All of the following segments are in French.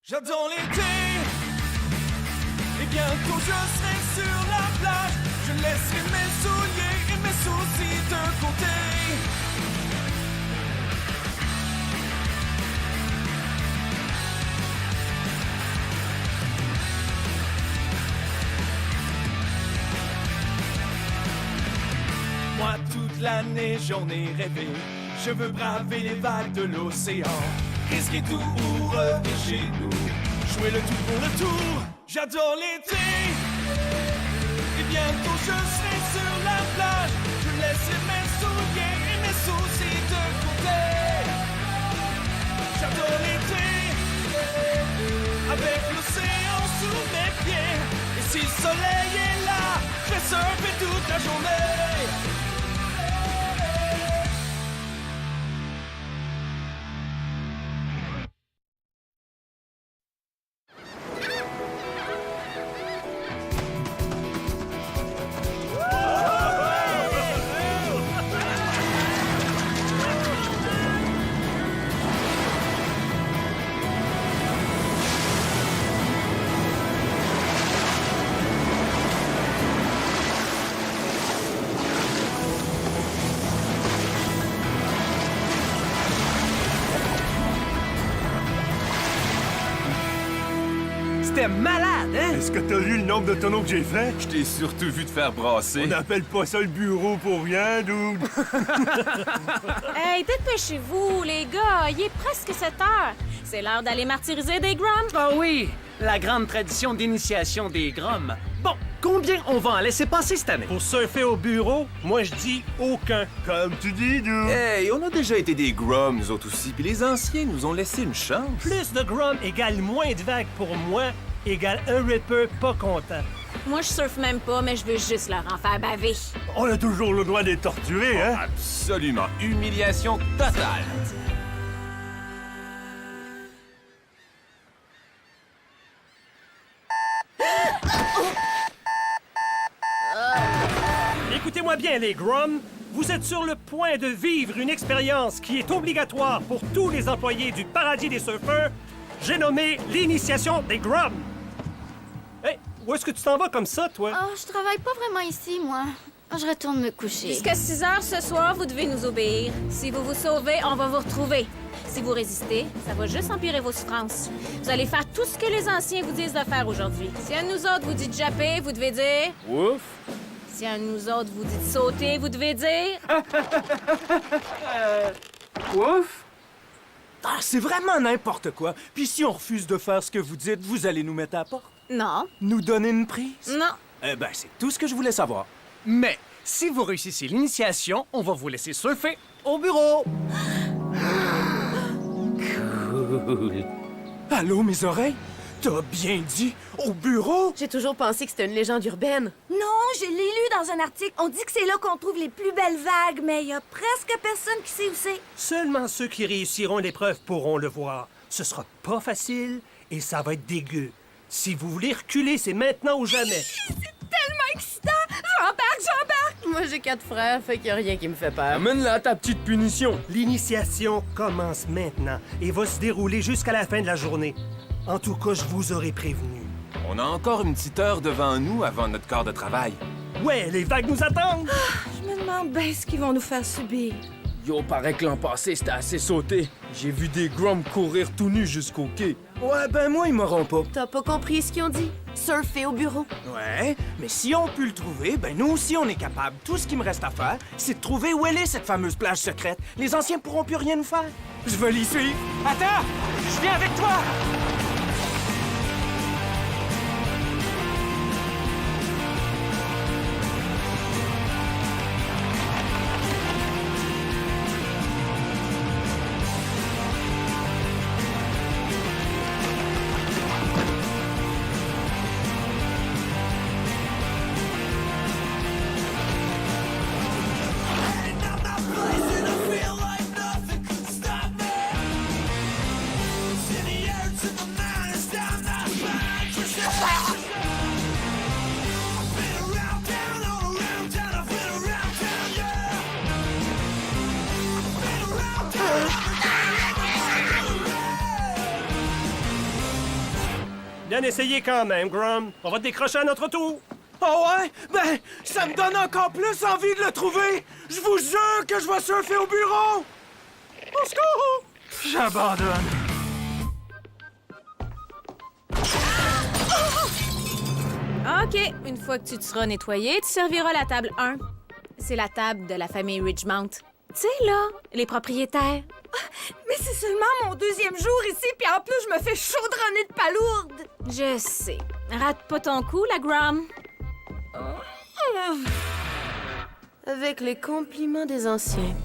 J'adore l'été, et bientôt je serai sur la plage. Je laisserai mes souliers et mes soucis de côté. Moi toute l'année j'en ai rêvé. Je veux braver les vagues de l'océan, risquer tout ou revenir chez nous, jouer le tout pour le tour. J'adore l'été, et bientôt je serai sur la plage. Je laisserai mes souliers et mes soucis de côté. J'adore l'été, avec l'océan sous mes pieds. Et si le soleil est là, je vais surfer toute la journée. C'était malade, hein? Est-ce que t'as vu le nombre de tonneaux que j'ai fait? Je t'ai surtout vu te faire brasser. On n'appelle pas ça le bureau pour rien, dude. Hey, dépêchez-vous, les gars. Il est presque 7 heures. C'est l'heure d'aller martyriser des Grums. Ah oui, la grande tradition d'initiation des Groms. Bon, combien on va en laisser passer cette année? Pour surfer au bureau, moi je dis aucun. Comme tu dis, dude. Hey, on a déjà été des Grums, nous autres aussi, puis les anciens nous ont laissé une chance. Plus de Grum égale moins de vagues pour moi, égale un Ripper pas content. Moi, je surfe même pas, mais je veux juste leur en faire baver. On a toujours le droit d'être torturé, hein? Absolument. Humiliation totale. Écoutez-moi bien, les Grum. Vous êtes sur le point de vivre une expérience qui est obligatoire pour tous les employés du paradis des surfeurs. J'ai nommé l'initiation des Grum. Hey, où est-ce que tu t'en vas comme ça, toi? Oh, je travaille pas vraiment ici, moi. Je retourne me coucher. Jusqu'à 6 heures ce soir, vous devez nous obéir. Si vous vous sauvez, on va vous retrouver. Si vous résistez, ça va juste empirer vos souffrances. Vous allez faire tout ce que les anciens vous disent de faire aujourd'hui. Si un de nous autres vous dit de japper, vous devez dire... Ouf! Si un de nous autres vous dit de sauter, vous devez dire... Ouf! Ah, c'est vraiment n'importe quoi. Puis si on refuse de faire ce que vous dites, vous allez nous mettre à la porte? Non. Nous donner une prise? Non. Eh ben, c'est tout ce que je voulais savoir. Mais si vous réussissez l'initiation, on va vous laisser surfer au bureau. Cool. Allô, mes oreilles? T'as bien dit au bureau? J'ai toujours pensé que c'était une légende urbaine. Non, je l'ai lu dans un article. On dit que c'est là qu'on trouve les plus belles vagues, mais il y a presque personne qui sait où c'est. Seulement ceux qui réussiront l'épreuve pourront le voir. Ce sera pas facile et ça va être dégueu. Si vous voulez reculer, c'est maintenant ou jamais. Tellement excitant! J'embarque! Moi, j'ai 4 frères, fait qu'il y a rien qui me fait peur. Amène-la ta petite punition. L'initiation commence maintenant et va se dérouler jusqu'à la fin de la journée. En tout cas, je vous aurais prévenu. On a encore une petite heure devant nous avant notre quart de travail. Ouais, les vagues nous attendent! Je me demande bien ce qu'ils vont nous faire subir. Yo, paraît que l'an passé, c'était assez sauté. J'ai vu des Groms courir tout nus jusqu'au quai. Ouais, ben moi, ils m'auront pas. T'as pas compris ce qu'ils ont dit? Surfer au bureau. Ouais, mais si on peut le trouver, ben nous aussi, on est capable. Tout ce qui me reste à faire, c'est de trouver où elle est, cette fameuse plage secrète. Les anciens pourront plus rien nous faire. Je vais l'y suivre. Attends! Je viens avec toi! To Bien essayé quand même, Grum. On va te décrocher à notre tour. Oh ouais? Ben, ça me donne encore plus envie de le trouver! Je vous jure que je vais surfer au bureau! Au secours! J'abandonne. OK, une fois que tu te seras nettoyé, tu serviras la table 1. C'est la table de la famille Ridgemount. Tu sais, là, les propriétaires. Mais c'est seulement mon 2e jour ici, puis en plus, je me fais chaudronner de palourde. Je sais. Rate pas ton coup, la Grum. Avec les compliments des anciens.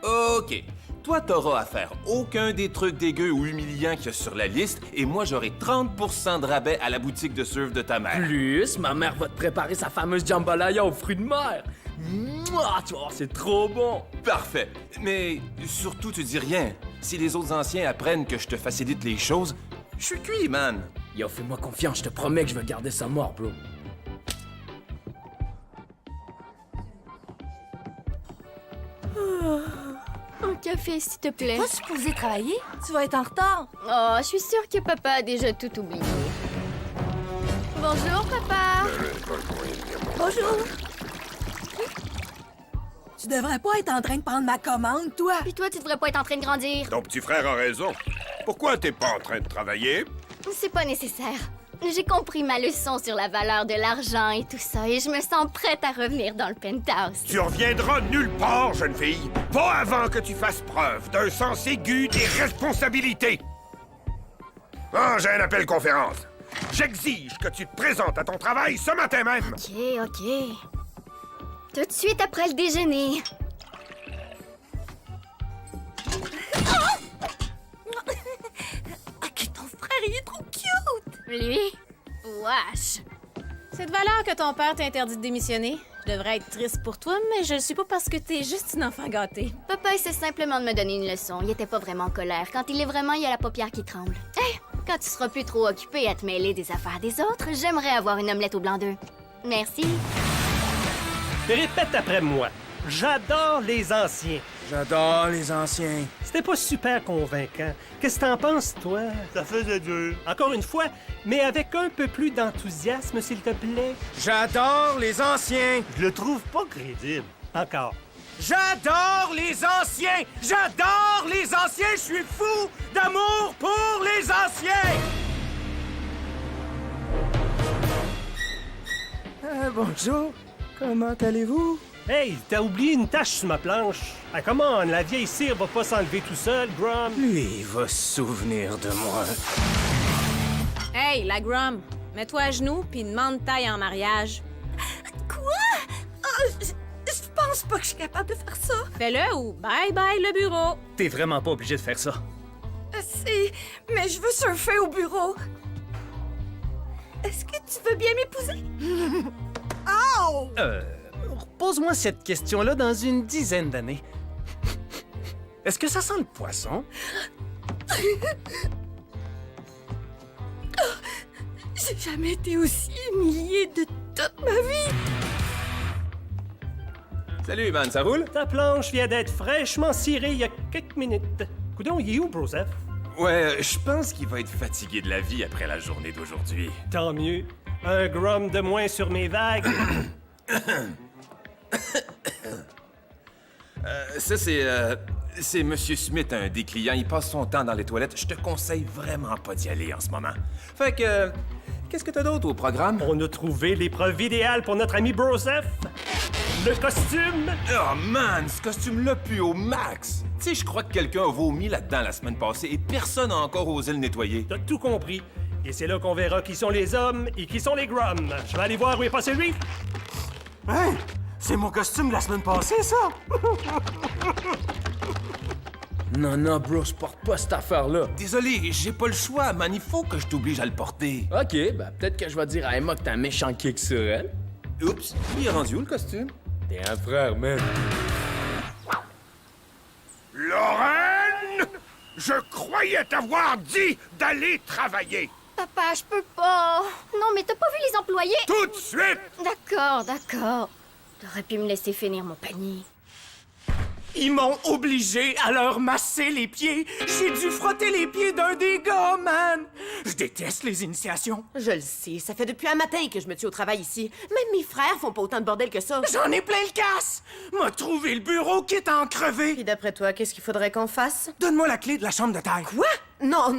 OK. Toi, t'auras à faire aucun des trucs dégueux ou humiliants qu'il y a sur la liste, et moi, j'aurai 30% de rabais à la boutique de surf de ta mère. Plus, ma mère va te préparer sa fameuse jambalaya aux fruits de mer. Mouah, tu vas voir, c'est trop bon. Parfait. Mais surtout, tu dis rien. Si les autres anciens apprennent que je te facilite les choses, je suis cuit, man. Yo, fais-moi confiance, je te promets que je vais garder ça mort, bro. Un café, s'il te plaît. Pas supposé travailler? Tu vas être en retard. Oh, je suis sûre que papa a déjà tout oublié. Bonjour, papa. Bonjour. Tu devrais pas être en train de prendre ma commande, toi. Puis toi, tu devrais pas être en train de grandir. Ton petit frère a raison. Pourquoi t'es pas en train de travailler? C'est pas nécessaire. J'ai compris ma leçon sur la valeur de l'argent et tout ça, et je me sens prête à revenir dans le penthouse. Tu reviendras nulle part, jeune fille. Pas avant que tu fasses preuve d'un sens aigu des responsabilités. Ah, j'ai un appel conférence. J'exige que tu te présentes à ton travail ce matin même. OK. Tout de suite après le déjeuner. OK, ton frère, il est trop cute. Lui? Wesh. C'est de valeur que ton père t'interdit de démissionner. Je devrais être triste pour toi, mais je le suis pas parce que t'es juste une enfant gâtée. Papa essaie simplement de me donner une leçon. Il était pas vraiment en colère. Quand il est vraiment, il a la paupière qui tremble. Hey, quand tu seras plus trop occupé à te mêler des affaires des autres, j'aimerais avoir une omelette au blanc d'œuf. Merci. Répète après moi. J'adore les anciens. J'adore les anciens. C'était pas super convaincant. Qu'est-ce que t'en penses, toi? Ça faisait dur. Encore une fois, mais avec un peu plus d'enthousiasme, s'il te plaît. J'adore les anciens. Je le trouve pas crédible. Encore. J'adore les anciens! J'adore les anciens! Je suis fou d'amour pour les anciens! Bonjour. Comment allez-vous? Hey, t'as oublié une tache sur ma planche. Ah, comment, la vieille cire va pas s'enlever tout seul, Grum? Lui, il va se souvenir de moi. Hey, la Grum, mets-toi à genoux puis demande taille en mariage. Quoi? Je pense pas que je suis capable de faire ça. Fais-le ou bye-bye le bureau. T'es vraiment pas obligé de faire ça. Mais je veux surfer au bureau. Est-ce que tu veux bien m'épouser? Oh! Pose-moi cette question-là dans une dizaine d'années. Est-ce que ça sent le poisson? J'ai jamais été aussi humiliée de toute ma vie. Salut, man, ça roule? Ta planche vient d'être fraîchement cirée il y a quelques minutes. Coudon, il est où, Broseph? Ouais, je pense qu'il va être fatigué de la vie après la journée d'aujourd'hui. Tant mieux. Un Grum de moins sur mes vagues. Ça, c'est Monsieur Smith, un des clients. Il passe son temps dans les toilettes. Je te conseille vraiment pas d'y aller en ce moment. Fait que, qu'est-ce que t'as d'autre au programme? On a trouvé l'épreuve idéale pour notre ami Broseph. Le costume. Oh man, ce costume-là pue au max! Tu sais, je crois que quelqu'un a vomi là-dedans la semaine passée et personne n'a encore osé le nettoyer. T'as tout compris. Et c'est là qu'on verra qui sont les hommes et qui sont les Grums. Je vais aller voir où est passé lui. Hey! C'est mon costume de la semaine passée, ça! Non, bro, je porte pas cette affaire-là. Désolé, j'ai pas le choix, man. Il faut que je t'oblige à le porter. OK, ben peut-être que je vais dire à Emma que t'as un méchant kick sur elle. Oups, il est rendu où, le costume? T'es un frère, man. Lorraine! Je croyais t'avoir dit d'aller travailler. Papa, je peux pas. Non, mais t'as pas vu les employés? Tout de suite! D'accord. T'aurais pu me laisser finir mon panier. Ils m'ont obligé à leur masser les pieds. J'ai dû frotter les pieds d'un des gars, man. Je déteste les initiations. Je le sais, ça fait depuis un matin que je me tue au travail ici. Même mes frères font pas autant de bordel que ça. J'en ai plein le casse. M'a trouvé le bureau qui est en crevé. Puis d'après toi, qu'est-ce qu'il faudrait qu'on fasse? Donne-moi la clé de la chambre de taille. Quoi? Non,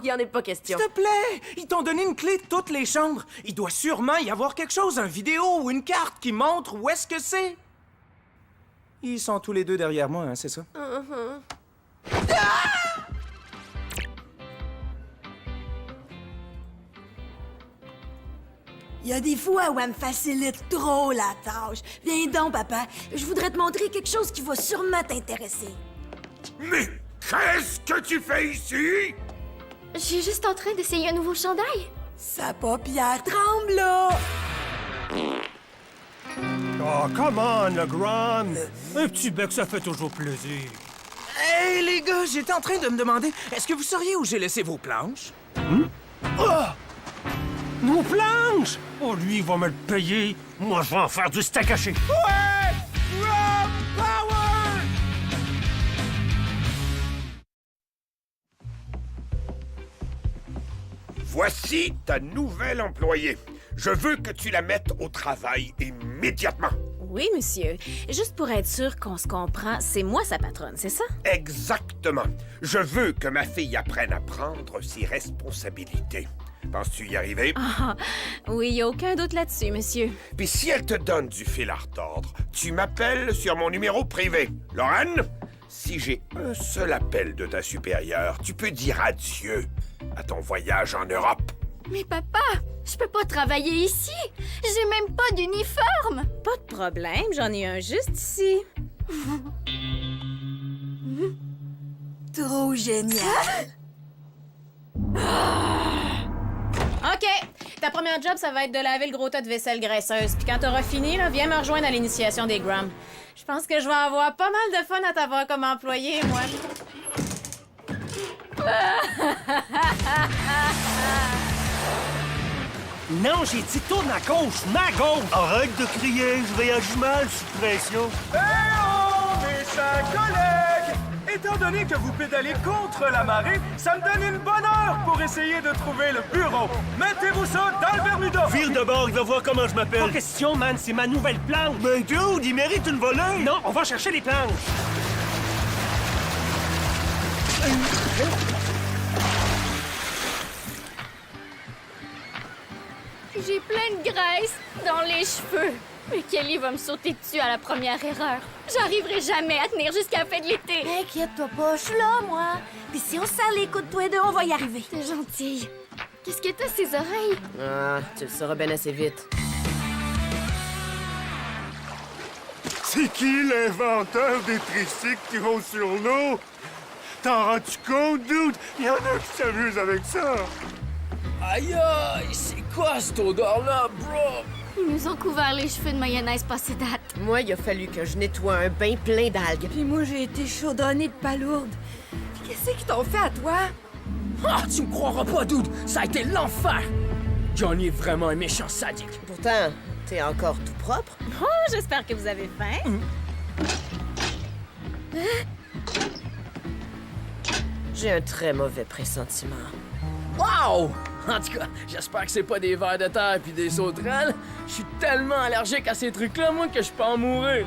il y en est pas question. S'il te plaît, ils t'ont donné une clé de toutes les chambres. Il doit sûrement y avoir quelque chose, un vidéo ou une carte qui montre où est-ce que c'est. Ils sont tous les deux derrière moi, hein, c'est ça? Il y a des fois où elle me facilite trop la tâche. Viens donc, papa. Je voudrais te montrer quelque chose qui va sûrement t'intéresser. Mais qu'est-ce que tu fais ici? Je suis juste en train d'essayer un nouveau chandail. Sa paupière tremble, là! Oh, come on, le Grom! Un petit bec, ça fait toujours plaisir. Hey, les gars, j'étais en train de me demander, est-ce que vous sauriez où j'ai laissé vos planches? Oh! Nos planches! Oh, lui, il va me le payer. Moi, je vais en faire du steak haché. Ouais! Rob Power! Voici ta nouvelle employée. Je veux que tu la mettes au travail immédiatement. Oui, monsieur. Juste pour être sûr qu'on se comprend, c'est moi sa patronne, c'est ça? Exactement. Je veux que ma fille apprenne à prendre ses responsabilités. Penses-tu y arriver? Ah, oui, y a aucun doute là-dessus, monsieur. Puis si elle te donne du fil à retordre, tu m'appelles sur mon numéro privé. Lorraine, si j'ai un seul appel de ta supérieure, tu peux dire adieu à ton voyage en Europe. Mais papa, je peux pas travailler ici. J'ai même pas d'uniforme. Pas de problème, j'en ai un juste ici. Trop génial! OK. Ta première job, ça va être de laver le gros tas de vaisselle graisseuse. Puis quand t'auras fini, là, viens me rejoindre à l'initiation des Grums. Je pense que je vais avoir pas mal de fun à t'avoir comme employé, moi. Non, j'ai dit tourne à gauche, ma gauche! Arrête de crier, je réagis mal sous pression. Eh oh, mes chers collègues! Étant donné que vous pédalez contre la marée, ça me donne une bonne heure pour essayer de trouver le bureau. Mettez-vous ça dans le Bermuda! Vire de bord, il va voir comment je Pas m'appelle. question, man, c'est ma nouvelle planche! Mais dude, il mérite une volée! Non, on va chercher les planches! J'ai plein de graisse dans les cheveux. Mais Kelly va me sauter dessus à la première erreur. J'arriverai jamais à tenir jusqu'à la fin de l'été. Inquiète-toi pas, je suis là, moi. Puis si on se serre les coudes tous les deux, on va y arriver. T'es gentille. Qu'est-ce que t'as, ces oreilles? Ah, tu le sauras bien assez vite. C'est qui l'inventeur des tricycles qui vont sur l'eau? T'en rends-tu compte, dude? Il y en a qui s'amusent avec ça. Aïe aïe, c'est quoi cette odeur-là, bro? Ils nous ont couvert les cheveux de mayonnaise passée date. Moi, il a fallu que je nettoie un bain plein d'algues. Puis moi, j'ai été chaudronnée de palourde. Puis qu'est-ce qu'ils t'ont fait à toi? Ah, tu me croiras pas, dude! Ça a été l'enfer! Johnny est vraiment un méchant sadique. Pourtant, t'es encore tout propre. Oh, j'espère que vous avez faim. J'ai un très mauvais pressentiment. Wow! En tout cas, j'espère que c'est pas des vers de terre puis des sauterelles. Je suis tellement allergique à ces trucs-là, moi, que je peux en mourir.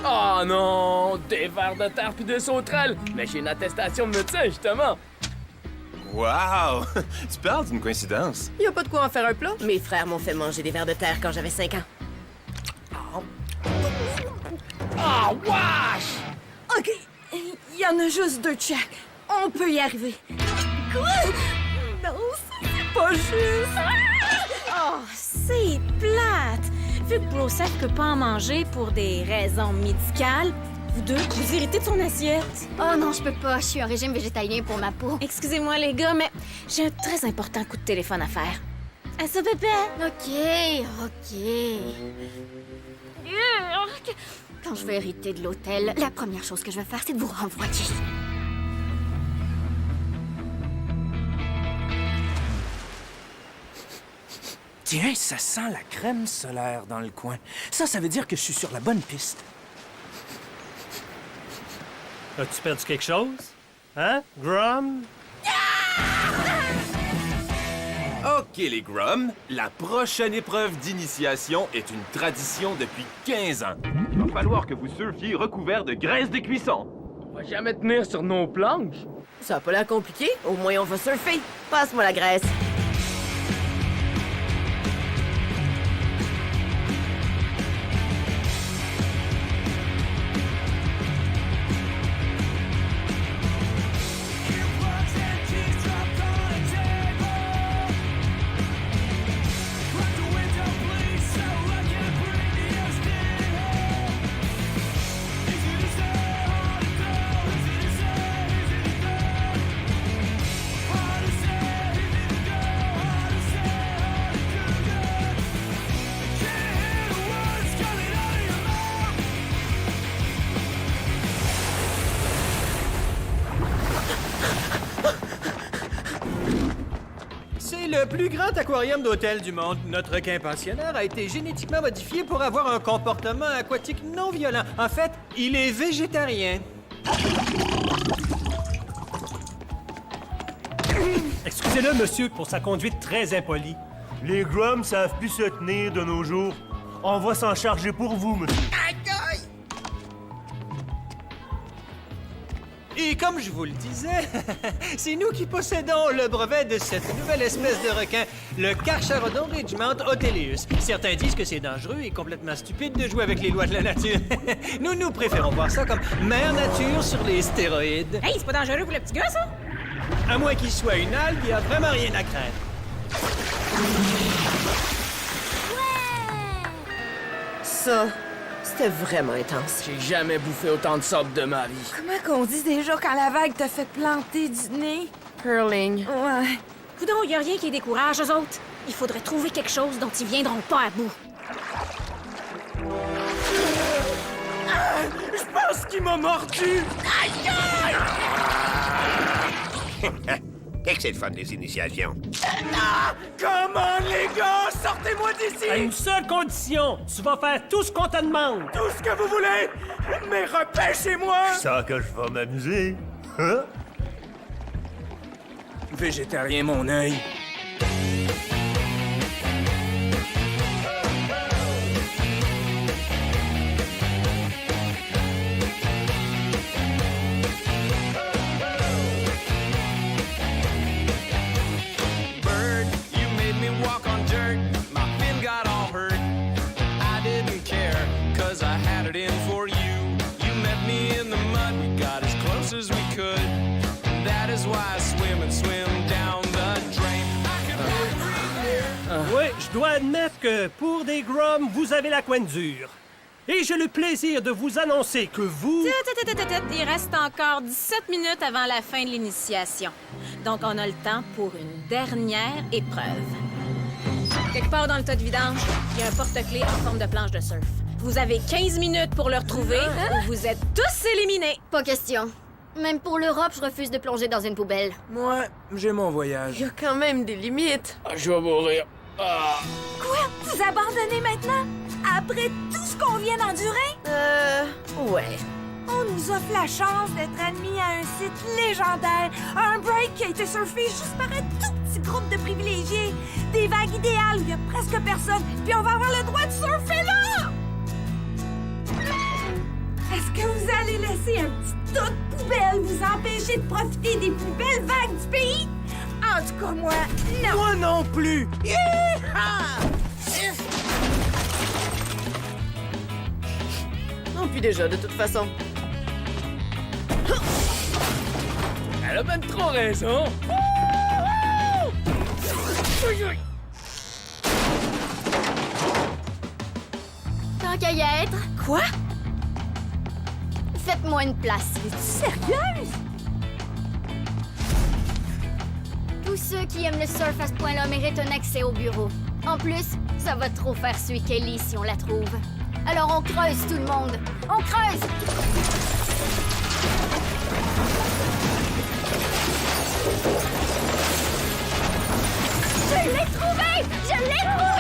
Oh non! Des vers de terre puis des sauterelles! Mais j'ai une attestation de médecin, justement. Wow! Tu parles d'une coïncidence. Y a pas de quoi en faire un plat. Mes frères m'ont fait manger des vers de terre quand j'avais 5 ans. Ah, wesh! OK, il y en a juste 2 de chaque. On peut y arriver. Quoi? Non, c'est pas juste. Oh, c'est plate! Vu que Broseph peut pas en manger pour des raisons médicales, vous deux, vous héritez de son assiette. Oh non, je peux pas. Je suis un régime végétalien pour ma peau. Excusez-moi, les gars, mais j'ai un très important coup de téléphone à faire. À ça, bébé! OK. Quand je vais hériter de l'hôtel, la première chose que je vais faire, c'est de vous renvoyer. Tiens, ça sent la crème solaire dans le coin. Ça veut dire que je suis sur la bonne piste. As-tu perdu quelque chose? Hein, Grum? OK, les Grum, la prochaine épreuve d'initiation est une tradition depuis 15 ans. Il va falloir que vous surfiez recouvert de graisse de cuisson. On va jamais tenir sur nos planches. Ça a pas l'air compliqué. Au moins, on va surfer. Passe-moi la graisse. C'est le plus grand aquarium d'hôtel du monde. Notre requin pensionnaire a été génétiquement modifié pour avoir un comportement aquatique non violent. En fait, il est végétarien. Excusez-le, monsieur, pour sa conduite très impolie. Les Grums savent plus se tenir de nos jours. On va s'en charger pour vous, monsieur. Et comme je vous le disais, c'est nous qui possédons le brevet de cette nouvelle espèce de requin, le Carcharodon Regiment Hotelius. Certains disent que c'est dangereux et complètement stupide de jouer avec les lois de la nature. Nous préférons voir ça comme mère nature sur les stéroïdes. Hey, c'est pas dangereux pour le petit gars, ça? À moins qu'il soit une algue, il n'y a vraiment rien à craindre. Ça, c'était vraiment intense. J'ai jamais bouffé autant de sable de ma vie. Comment qu'on dit déjà quand la vague t'a fait planter du nez? Curling. Ouais. Coudon, y a rien qui les décourage, eux autres. Il faudrait trouver quelque chose dont ils viendront pas à bout. Je pense qu'il m'a mordu! Et que c'est le fun des initiations. Comment, les gars? Sortez-moi d'ici! À une seule condition, tu vas faire tout ce qu'on te demande. Tout ce que vous voulez! Mais repêchez-moi! Ça que je vais m'amuser. Hein? Végétarien, mon œil. Bird, you made me walk on dirt. My fin got all hurt. I didn't care, 'cause I had it in for you. You met me in the mud, we got as close as we could. That is why I swim and swim down the drain. I can breathe. Oui, je dois admettre que pour des Grums, vous avez la coin dure. Et j'ai le plaisir de vous annoncer que vous... Il reste encore 17 minutes avant la fin de l'initiation. Donc, on a le temps pour une dernière épreuve. Quelque part dans le tas de vidange, il y a un porte-clés en forme de planche de surf. Vous avez 15 minutes pour le retrouver ou vous êtes tous éliminés. Pas question. Même pour l'Europe, je refuse de plonger dans une poubelle. Moi, j'ai mon voyage. Il y a quand même des limites. Ah, je vais mourir. Ah. Quoi? Vous abandonnez maintenant? Après tout ce qu'on vient d'endurer? Ouais. On nous offre la chance d'être admis à un site légendaire, un break qui a été surfé juste par un tout petit groupe de privilégiés, des vagues idéales où il y a presque personne, puis on va avoir le droit de surfer là! Est-ce que vous allez laisser un petit tas de poubelle vous empêcher de profiter des plus belles vagues du pays? En tout cas, moi, non! Moi non plus! Non, puis déjà, de toute façon. Elle a même trop raison. Tant qu'à y être, Quoi? faites-moi une place. Es-tu sérieuse? Tous ceux qui aiment le surf à ce point-là méritent un accès au bureau. En plus, ça va trop faire suer Kelly si on la trouve. Alors on creuse tout le monde. On creuse! Je l'ai trouvé! Je l'ai trouvé!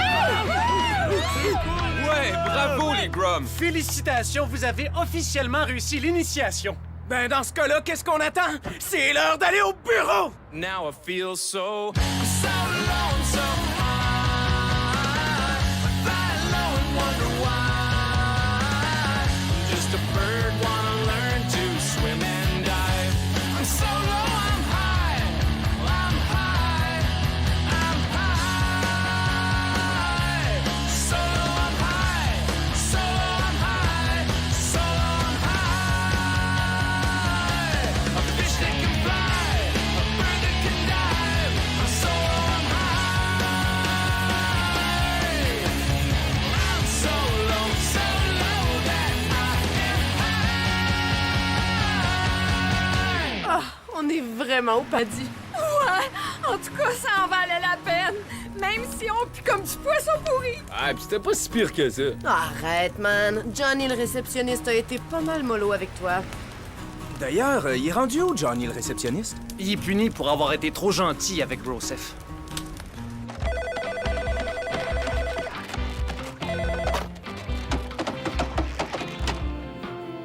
Ouais, bravo, les Grums! Félicitations, vous avez officiellement réussi l'initiation. Ben, dans ce cas-là, qu'est-ce qu'on attend? C'est l'heure d'aller au bureau! Now I feel so low, so high. Fly low and wonder why. Just a bird wanna learn to swim and dive. I'm so low, I'm high. I'm high. I'm high. So low, I'm high. So low, I'm high. So low, I'm high. A fish that can fly. A bird that can dive. I'm so low, I'm high. I'm so low that I am high. Ah, on est vraiment au paddy. Ouais, en tout cas, ça en valait la peine. Même si on pue comme du poisson pourri. Ah, pis c'était pas si pire que ça. Arrête, man. Johnny, le réceptionniste, a été pas mal mollo avec toi. D'ailleurs, il est rendu où, Johnny, le réceptionniste? Il est puni pour avoir été trop gentil avec Grosef.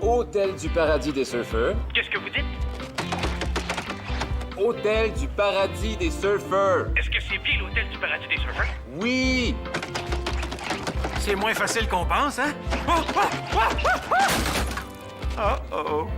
Hôtel du Paradis des Surfeurs. Qu'est-ce que vous dites? Hôtel du Paradis des Surfeurs. Est-ce que c'est bien l'hôtel du Paradis des Surfeurs? Oui! C'est moins facile qu'on pense, hein? Oh, oh, oh, oh, oh! Oh, oh, oh.